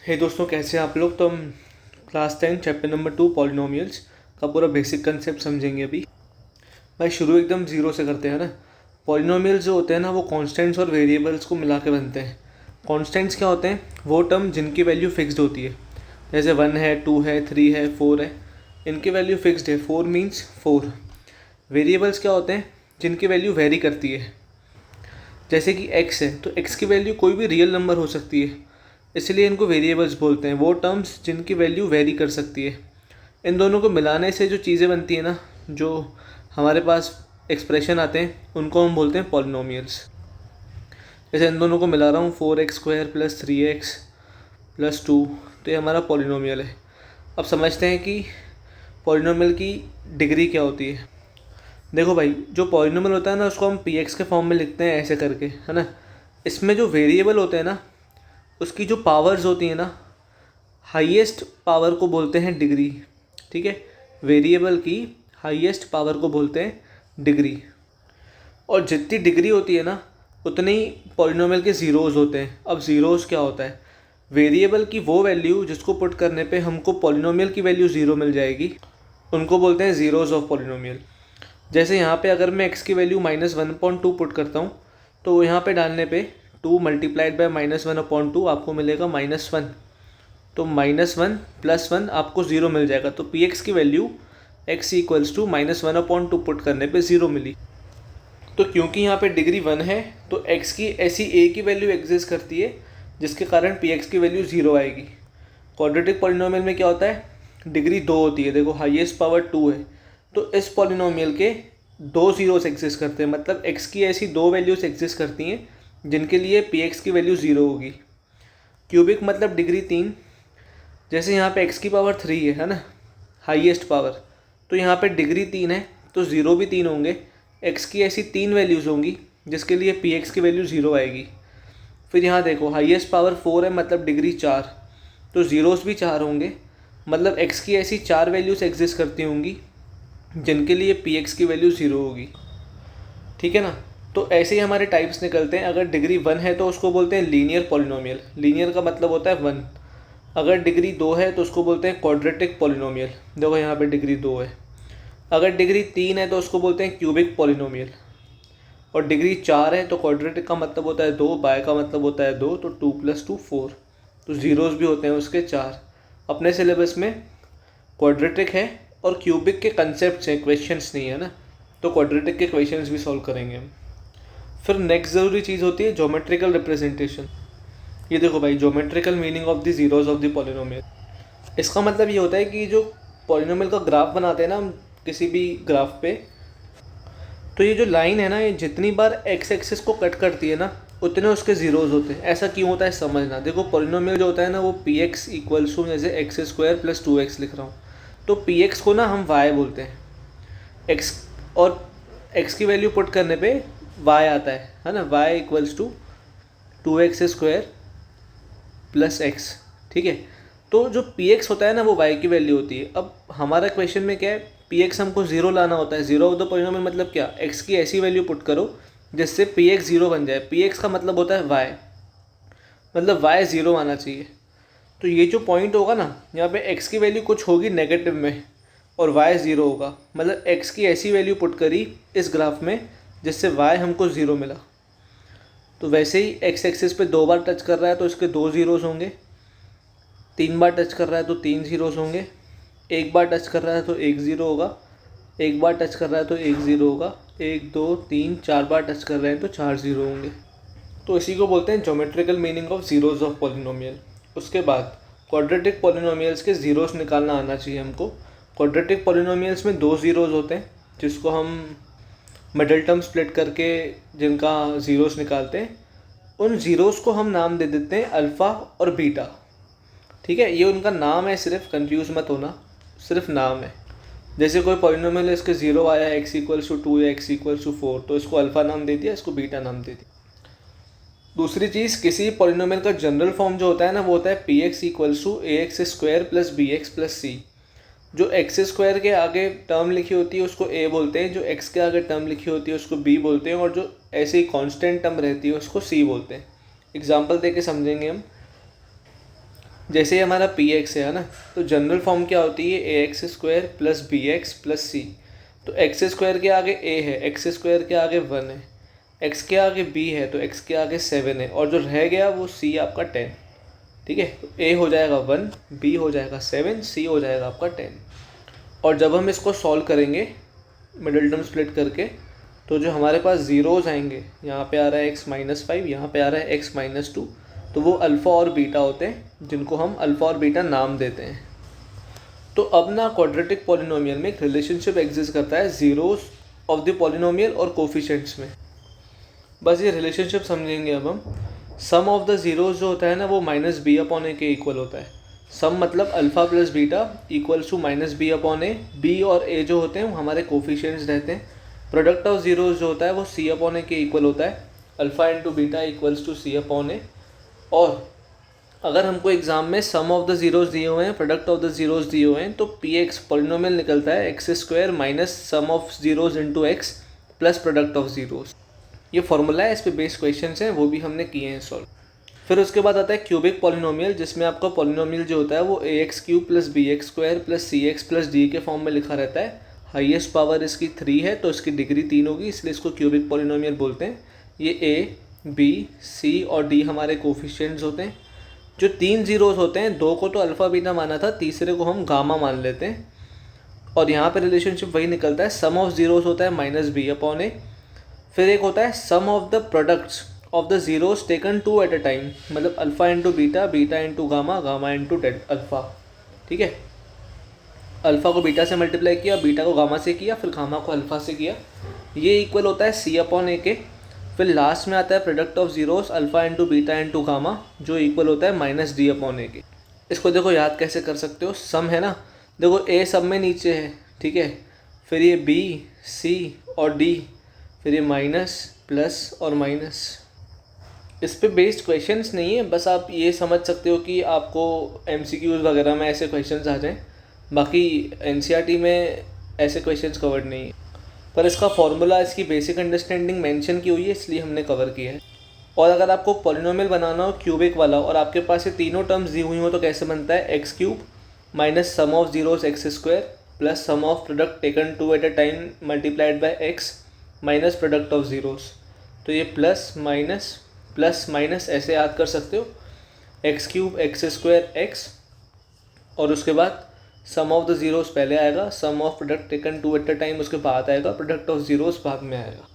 हे दोस्तों, कैसे हैं आप लोग। तो हम क्लास 10 चैप्टर नंबर 2 पॉलिनोमियल्स का पूरा बेसिक कंसेप्ट समझेंगे अभी। भाई शुरू एकदम ज़ीरो से करते हैं ना। पॉलिनोमियल्स जो होते हैं ना, वो कॉन्स्टेंट्स और वेरिएबल्स को मिला के बनते हैं। कॉन्स्टेंट्स क्या होते हैं? वो टर्म जिनकी वैल्यू फिक्स्ड होती है, जैसे 1 है, 2 है, 3 है, 4 है, इनकी वैल्यू फिक्स्ड है। 4 मीन्स 4। वेरिएबल्स क्या होते हैं? जिनकी वैल्यू वेरी करती है, जैसे कि x है तो x की वैल्यू कोई भी रियल नंबर हो सकती है, इसलिए इनको वेरिएबल्स बोलते हैं। वो टर्म्स जिनकी वैल्यू वेरी कर सकती है, इन दोनों को मिलाने से जो चीज़ें बनती हैं ना, जो हमारे पास एक्सप्रेशन आते हैं, उनको हम बोलते हैं पॉलिनोमियल्स। जैसे इन दोनों को मिला रहा हूँ, 4x² + 3x + 2, तो ये हमारा पॉलिनोमियल है। अब समझते हैं कि पॉलिनोमियल की डिग्री क्या होती है। देखो भाई, जो पॉलिनोमियल होता है ना, उसको हम px के फॉर्म में लिखते हैं ऐसे करके, है ना। इसमें जो वेरिएबल होते हैं ना, उसकी जो पावर्स होती हैं ना, हाईएस्ट पावर को बोलते हैं डिग्री। ठीक है, वेरिएबल की हाईएस्ट पावर को बोलते हैं डिग्री। और जितनी डिग्री होती है ना, उतने ही पॉलिनोमियल के ज़ीरोज़ होते हैं। अब ज़ीरोज़ क्या होता है? वेरिएबल की वो वैल्यू जिसको पुट करने पे हमको पॉलिनोमियल की वैल्यू ज़ीरो मिल जाएगी, उनको बोलते हैं ज़ीरोज़ ऑफ पॉलिनोमियल। जैसे यहाँ पे अगर मैं x की वैल्यू -1/2 पुट करता हूँ, तो यहाँ पे डालने पे 2 × -1/2 आपको मिलेगा -1। तो -1 + 1 आपको ज़ीरो मिल जाएगा। तो px की वैल्यू x = -1/2 पुट करने पे ज़ीरो मिली। तो क्योंकि यहाँ पे डिग्री 1 है, तो x की ऐसी a की वैल्यू एग्जिस्ट करती है जिसके कारण px की वैल्यू ज़ीरो आएगी। क्वाड्रेटिक पॉलिनोमियल में क्या होता है? डिग्री 2 होती है। देखो, हाईएस्ट पावर 2 है, तो इस पॉलिनोमियल के 2 ज़ीरोस एग्जिस्ट करते हैं। मतलब x की ऐसी 2 वैल्यूज़ एग्जिस्ट करती हैं जिनके लिए px की वैल्यू ज़ीरो होगी। क्यूबिक मतलब डिग्री 3। जैसे यहाँ पे x की पावर 3 है ना, हाईएस्ट पावर, तो यहाँ पे डिग्री 3 है, तो ज़ीरो भी 3 होंगे। x की ऐसी 3 वैल्यूज़ होंगी जिसके लिए px की वैल्यू ज़ीरो आएगी। फिर यहाँ देखो, हाईएस्ट पावर 4 है, मतलब डिग्री 4, तो ज़ीरोस भी 4 होंगे। मतलब x की ऐसी 4 वैल्यूज़ एग्जिस्ट करती होंगी जिनके लिए px की वैल्यू ज़ीरो होगी। ठीक है ना। तो ऐसे ही हमारे टाइप्स निकलते हैं। अगर डिग्री 1 है तो उसको बोलते हैं लीनियर पॉलिनोमियल। लीनियर का मतलब होता है 1। अगर डिग्री 2 है तो उसको बोलते हैं क्वाड्रेटिक पॉलिनोमियल। देखो यहाँ पे डिग्री 2 है। अगर डिग्री 3 है तो उसको बोलते हैं क्यूबिक पॉलिनोमियल। और डिग्री 4 है तो क्वाड्रेटिक का मतलब होता है 2, बाय का मतलब होता है 2, तो 2 + 2 4। तो ज़ीरोज़ भी होते हैं उसके 4। अपने सिलेबस में क्वाड्रेटिक है और क्यूबिक के कंसेप्ट हैं, क्वेश्चंस नहीं है ना, तो क्वाड्रेटिक के क्वेश्चंस भी सॉल्व करेंगे हम। फिर नेक्स्ट ज़रूरी चीज़ होती है ज्योमेट्रिकल रिप्रेजेंटेशन। ये देखो भाई, geometrical meaning of the zeros of the polynomial. इसका मतलब ये होता है कि जो पॉलिनोमियल का ग्राफ बनाते हैं ना हम किसी भी ग्राफ पे, तो ये जो लाइन है ना, ये जितनी बार एक्स एक्सिस को कट करती है ना, उतने उसके ज़ीरोज़ होते हैं। ऐसा क्यों होता है समझना। देखो, पॉलिनोमियल जो होता है ना, वो px = जैसे x² + 2x लिख रहा हूँ, तो px को ना हम y बोलते हैं। x और x की वैल्यू पुट करने पे y आता है ना। y = 2x² + x। ठीक है, तो जो px होता है ना, वो y की वैल्यू होती है। अब हमारा क्वेश्चन में क्या है, px हमको ज़ीरो लाना होता है। ज़ीरो ऑफ द पॉलिनोमियल मतलब क्या? x की ऐसी वैल्यू पुट करो जिससे px ज़ीरो बन जाए। px का मतलब होता है y, मतलब y ज़ीरो आना चाहिए। तो ये जो पॉइंट होगा ना, यहाँ पे x की वैल्यू कुछ होगी नेगेटिव में और y ज़ीरो होगा। मतलब x की ऐसी वैल्यू पुट करी इस ग्राफ में जिससे y हमको ज़ीरो मिला। तो वैसे ही x एक्सिस पे 2 बार टच कर रहा है तो इसके 2 ज़ीरोज़ होंगे। 3 बार टच कर रहा है तो 3 ज़ीरोज़ होंगे। 1 बार टच कर रहा है तो 1 ज़ीरो होगा। 1 बार टच कर रहा है तो 1 ज़ीरो होगा। 1 2 3 4 बार टच कर रहे हैं तो 4 ज़ीरो होंगे। तो इसी को बोलते हैं geometrical meaning of zeros of polynomial. उसके बाद क्वाड्रेटिक पॉलिनोमियल्स के ज़ीरोज़ निकालना आना चाहिए हमको। क्वाड्रेटिक पॉलिनोमियल्स में 2 ज़ीरोज़ होते हैं जिसको हम मिडल टर्म स्प्लिट करके जिनका ज़ीरोज़ निकालते हैं। उन ज़ीरोज़ को हम नाम दे देते हैं अल्फ़ा और बीटा। ठीक है, ये उनका नाम है, सिर्फ कंफ्यूज मत होना, सिर्फ नाम है। जैसे कोई पॉलिनोमियल है, इसके ज़ीरो आया x = 2 या x = 4, तो इसको अल्फ़ा नाम दे दिया, इसको बीटा नाम दे दिया। दूसरी चीज़, किसी पॉलिनोमियल का जनरल फॉर्म जो होता है ना, वो होता है px = ax² + bx + c। जो x² के आगे टर्म लिखी होती है उसको a बोलते हैं, जो x के आगे टर्म लिखी होती है उसको b बोलते हैं, और जो ऐसे ही कांस्टेंट टर्म रहती है उसको c बोलते हैं। एग्जांपल दे के समझेंगे हम। जैसे ये हमारा पी एक्स है ना, तो जनरल फॉर्म क्या होती है, a x square plus b x plus c. तो एक्स स्क्वायर के आगे ए है, एक्स स्क्वायर के आगे 1 है, एक्स के आगे बी है तो एक्स के आगे 7 है, और जो रह गया वो सी आपका 10। ठीक है, तो ए हो जाएगा 1, बी हो जाएगा 7, सी हो जाएगा आपका 10। और जब हम इसको सॉल्व करेंगे मिडिल टर्म स्प्लिट करके, तो जो हमारे पास ज़ीरोज़ आएंगे, यहाँ पे आ रहा है x-5, यहाँ पे आ रहा है x-2, तो वो अल्फ़ा और बीटा होते हैं, जिनको हम अल्फ़ा और बीटा नाम देते हैं। तो अब ना क्वाड्रेटिक पॉलिनोमियल में एक रिलेशनशिप एग्जिस्ट करता है ज़ीरोज़ ऑफ द पॉलिनोमियल और कोफिशिएंट्स में। बस ये रिलेशनशिप समझेंगे अब हम। सम ऑफ द ज़ीरोज़ जो होता है ना, वो माइनस बी अपॉन ए के इक्वल होता है। सम मतलब alpha plus beta equals to minus B upon A. B और ए जो होते हैं वो हमारे कोफिशिएंट्स रहते हैं। प्रोडक्ट ऑफ ज़ीरोज़ जो होता है वो सी अपॉन ए के इक्वल होता है, alpha into beta equals to c upon a. और अगर हमको एग्जाम में सम ऑफ द ज़ीरोज़ दिए हुए हैं, प्रोडक्ट ऑफ द ज़ीरोज़ दिए हुए हैं, तो पी एक्स पॉलिनोमियल निकलता है x square minus sum of zeros into x plus product of zeros. ये फॉर्मूला है, इस पे बेस्ड क्वेश्चन हैं, वो भी हमने किए हैं सॉल्व। फिर उसके बाद आता है क्यूबिक पॉलिनोमियल, जिसमें आपका पॉलिनोमियल जो होता है वो a x cube plus b x square plus c x plus d के फॉर्म में लिखा रहता है। हाईएस्ट पावर इसकी 3 है, तो इसकी डिग्री 3 होगी, इसलिए इसको क्यूबिक पॉलिनोमियल बोलते हैं। ये ए, बी, सी और डी हमारे कोफिशिएंट्स होते हैं। जो 3 ज़ीरोज़ होते हैं, 2 को तो अल्फ़ा बीटा माना था, तीसरे को हम गामा मान लेते हैं। और यहाँ पे रिलेशनशिप वही निकलता है, सम ऑफ ज़ीरोज़ होता है माइनस बी अपॉन ए। फिर एक होता है sum of the products of the zeros taken 2 at a time, मतलब alpha into beta, beta into gamma, gamma into alpha. ठीक है, अल्फ़ा को बीटा से मल्टीप्लाई किया, बीटा को गामा से किया, फिर गामा को अल्फ़ा से किया, ये इक्वल होता है सी अपॉन ए के। फिर लास्ट में आता है product of zeros alpha into beta into gamma, जो इक्वल होता है माइनस डी अपॉन ए के। इसको देखो याद कैसे कर सकते हो, सम है ना, देखो ए सब में नीचे है, ठीक है, फिर ये बी, सी और डी, फिर ये माइनस, प्लस और माइनस। इस पे बेस्ड क्वेश्चंस नहीं है, बस आप ये समझ सकते हो कि आपको एमसीक्यूज़ वगैरह में ऐसे क्वेश्चंस आ जाएं। बाकी एनसीईआरटी में ऐसे क्वेश्चंस कवर्ड नहीं है, पर इसका फॉर्मूला, इसकी बेसिक अंडरस्टैंडिंग मेंशन की हुई है, इसलिए हमने कवर किया है। और अगर आपको पॉलिनोमियल बनाना हो क्यूबिक वाला, और आपके पास ये तीनों टर्म्स दी हुई हो, तो कैसे बनता है, x cube minus sum of zeros x square plus sum of product taken 2 at a time multiplied by x minus product of zeros. तो ये प्लस माइनस ऐसे याद कर सकते हो, x cube x square x, और उसके बाद सम ऑफ द ज़ीरोज़ पहले आएगा, sum of product taken 2 at a time उसके बाद आएगा, प्रोडक्ट ऑफ ज़ीरोज़ बाद में आएगा।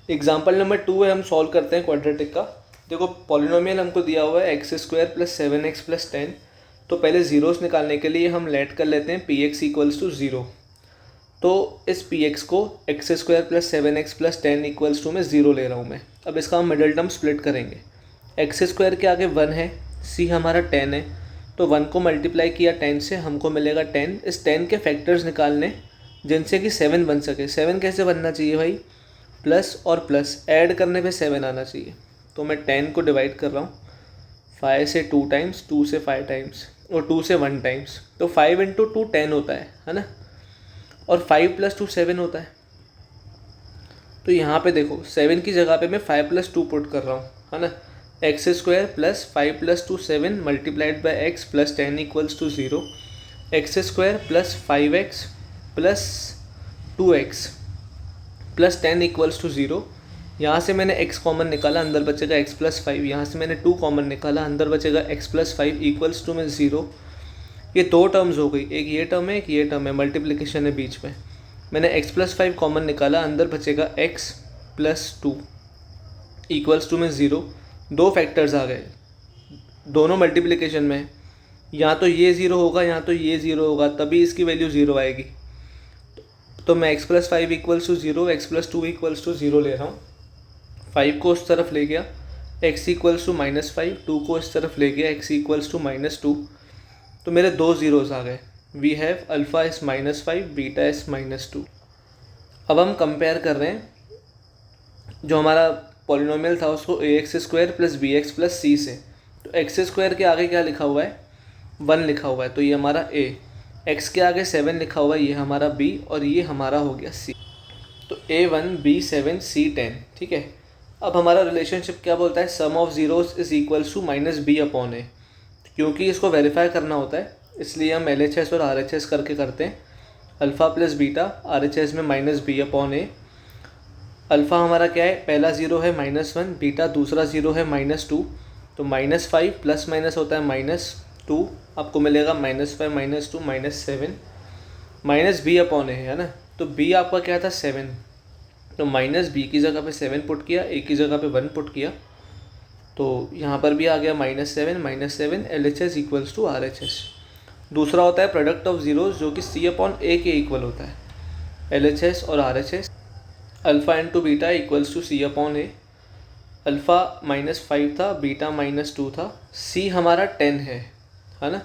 एग्जाम्पल नंबर 2 है, हम सॉल्व करते हैं क्वाड्रेटिक का। देखो पॉलिनोमियल हमको दिया हुआ है x square plus 7x plus 10। तो पहले ज़ीरोज़ निकालने के लिए हम लेट कर लेते हैं पी एक्स इक्वल्स टू 0। तो इस पी एक्स को x square plus 7x plus 10 equals to में 0 ले रहा हूँ मैं। अब इसका हम मिडल टर्म स्प्लिट करेंगे। एक्स स्क्वायर के आगे 1 है, सी हमारा 10 है, तो 1 को मल्टीप्लाई किया 10 से, हमको मिलेगा 10। इस 10 के फैक्टर्स निकालने जिनसे कि 7 बन सके। 7 कैसे बनना चाहिए भाई, प्लस और प्लस ऐड करने पे 7 आना चाहिए। तो मैं 10 को डिवाइड कर रहा हूँ, 5 से 2 टाइम्स, 2 से 5 टाइम्स और 2 से 1 टाइम्स, तो 5 इंटू 2 10 होता है ना, और 5 प्लस 2 7 होता है। तो यहाँ पे देखो 7 की जगह पे मैं 5 प्लस 2 पुट कर रहा हूँ, है ना, x square plus 5 plus 2 7 multiplied by x plus 10 equals to 0। X square plus 5x plus 2x plus 10 equals to 0। यहाँ से मैंने x कॉमन निकाला, अंदर बचेगा x प्लस 5। यहाँ से मैंने 2 कॉमन निकाला, अंदर बचेगा x प्लस 5 इक्वल्स टू में 0। ये 2 टर्म्स हो गई, एक ये टर्म है, एक ये टर्म है, मल्टीप्लिकेशन है बीच में। मैंने x प्लस 5 कॉमन निकाला, अंदर बचेगा x प्लस 2 इक्वल्स टू में 0। 2 फैक्टर्स आ गए, दोनों मल्टीप्लिकेशन में, यहाँ तो ये 0 होगा, यहाँ तो ये 0 होगा, तभी इसकी वैल्यू 0 आएगी। तो मैं x plus 5 equals to 0, x plus 2 equals to 0 ले रहा हूँ। 5 को उस तरफ ले गया, x इक्वल्स टू -5, 2 को इस तरफ ले गया, x इक्वल्स टू -2। तो मेरे 2 ज़ीरोज़ आ गए। वी हैव अल्फ़ा इस -5, बीटा इस -2। अब हम कंपेयर कर रहे हैं, जो हमारा पॉलिनोमियल था उसको a x square plus b x plus c से। तो एक्स स्क्वायर के आगे क्या लिखा हुआ है, 1 लिखा हुआ है, तो ये हमारा a। x के आगे 7 लिखा हुआ है, ये हमारा b, और ये हमारा हो गया c। तो a1 b7 c10, ठीक है। अब हमारा रिलेशनशिप क्या बोलता है, sum of zeros is equals to minus B upon a. क्योंकि इसको वेरीफाई करना होता है इसलिए हम LHS और RHS करके करते हैं। अल्फ़ा प्लस बीटा, RHS में minus B upon A. Alpha हमारा क्या है, पहला ज़ीरो है -1, बीटा दूसरा ज़ीरो है -2, तो -5 प्लस माइनस होता है -2, आपको मिलेगा -5 -2 -7 माइनस बी अपॉन ए, है ना। तो बी आपका क्या था 7, तो माइनस बी की जगह पे 7 पुट किया, ए की जगह पे 1 पुट किया, तो यहाँ पर भी आ गया -7 LHS इक्वल्स टू RHS। दूसरा होता है प्रोडक्ट ऑफ ज़ीरोज़ जो कि C अपॉन ए के इक्वल होता है। LHS और RHS, alpha into beta equals to C upon A. Alpha -5 था, बीटा -2 था, C हमारा 10 है ना,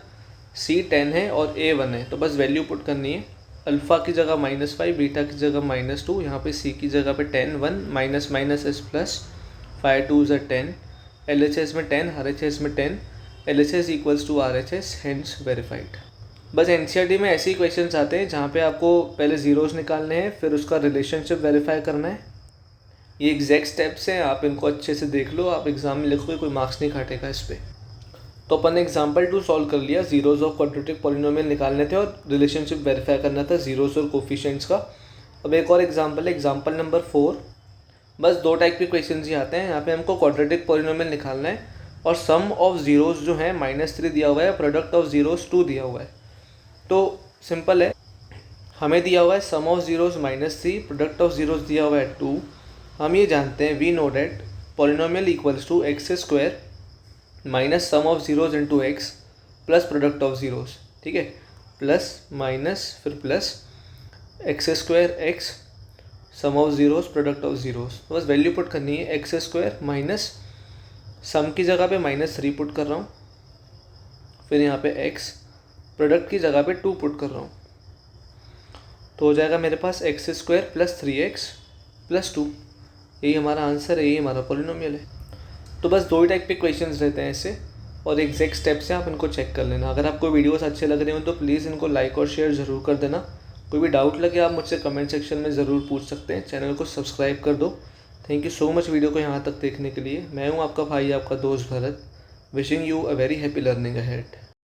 C 10 है और A 1 है, तो बस वैल्यू पुट करनी है। अल्फ़ा की जगह -5, बीटा की जगह -2, यहाँ पे C की जगह पे 10 1 माइनस माइनस इज प्लस, 5 2 ज़ 10, LHS में 10, RHS में 10, LHS equals to RHS, hence verified. बस NCERT में ऐसे ही क्वेश्चंस आते हैं जहाँ पे आपको पहले ज़ीरोज़ निकालने हैं, फिर उसका रिलेशनशिप वेरीफाई करना है। ये एग्जैक्ट स्टेप्स हैं, आप इनको अच्छे से देख लो, आप एग्ज़ाम में लिखोगे कोई मार्क्स नहीं काटेगा इस पर। तो अपन ने एग्जाम्पल 2 सॉल्व कर लिया, ज़ीरोज़ ऑफ क्वाड्रेटिक पॉलिनोमियल निकालने थे और रिलेशनशिप वेरीफाई करना था ज़ीरोज़ और कोफिशिएंट्स का। अब एक और एग्जाम्पल है, एग्जाम्पल नंबर 4। बस 2 टाइप के क्वेश्चन ही आते हैं। यहाँ पे हमको क्वाड्रेटिक पॉलिनोमियल निकालना है और सम ऑफ ज़ीरोज़ जो है -3 दिया हुआ है, प्रोडक्ट ऑफ ज़ीरोज़ 2 दिया हुआ है। तो सिंपल है, हमें दिया हुआ है sum of zeros -3, product of zeros दिया हुआ है 2। हम ये जानते हैं, we know that polynomial equals to x² minus sum of zeros into x plus product of zeros, ठीक है, प्लस माइनस फिर plus x² x sum of zeros product of zeros. तो बस वैल्यू पुट करनी है, x² माइनस सम की जगह पे -3 पुट कर रहा हूँ, फिर यहाँ पे x प्रोडक्ट की जगह पे 2 पुट कर रहा हूँ, तो हो जाएगा मेरे पास x² प्लस 3x प्लस 2। यही हमारा आंसर है, यही हमारा पॉलिनोमियल है। तो बस 2 ही टाइप के क्वेश्चंस रहते हैं ऐसे और एग्जैक्ट स्टेप्स हैं, आप इनको चेक कर लेना। अगर आपको वीडियोस अच्छे लग रहे हो तो प्लीज़ इनको लाइक और शेयर ज़रूर कर देना। कोई भी डाउट लगे आप मुझसे कमेंट सेक्शन में ज़रूर पूछ सकते हैं। चैनल को सब्सक्राइब कर दो। Thank you so much video को यहाँ तक देखने के लिए। मैं हूँ आपका भाई, आपका दोस्त Bharat. Wishing you a very happy learning ahead.